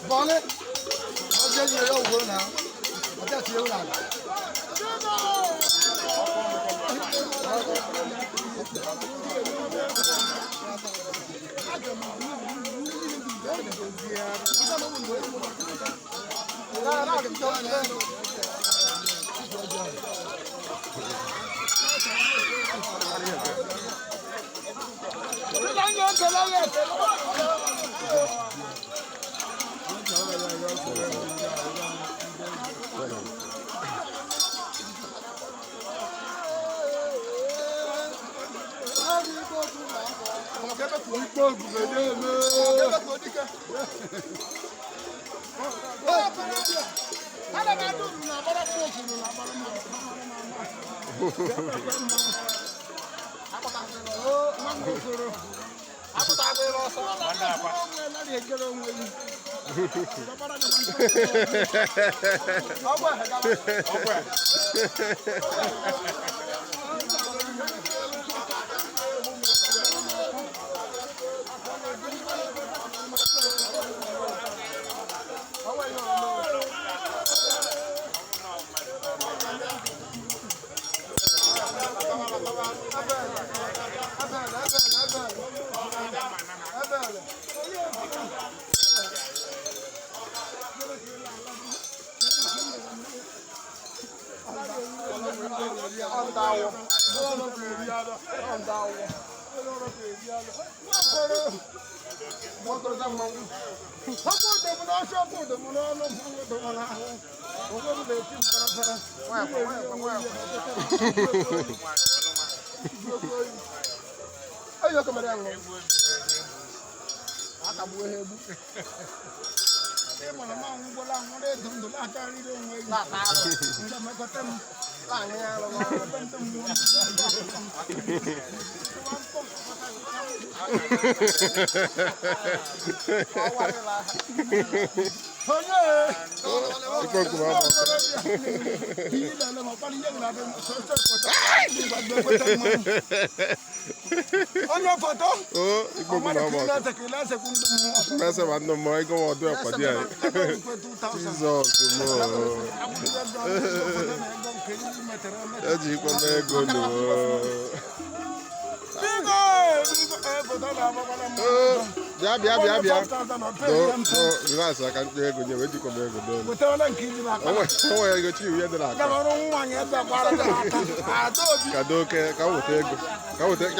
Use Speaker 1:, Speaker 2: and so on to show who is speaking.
Speaker 1: Vale. Nó chơi nhiều đâu vừa nào. Nó chơi chiếu nào. Ayo kemerang. Akabu hebu. Mà nó mong bolang nó đến thùng thùng ăn chay đi đâu người lạ ta rồi cho mấy con tâm lạ nghe là tâm tâm muốn thôi nhé con của bà thì là một con nhân là sơ sơ của ta đi bắt được con tâm Onye foto?
Speaker 2: Oh, ikpo kuna mo. Na se ba no mo iko mo do e padi ai. Jesus mo. E ji ko me go no. Bia. Do, relax, I can't go near where you come here. Oh, I got you here. Kadoke, go take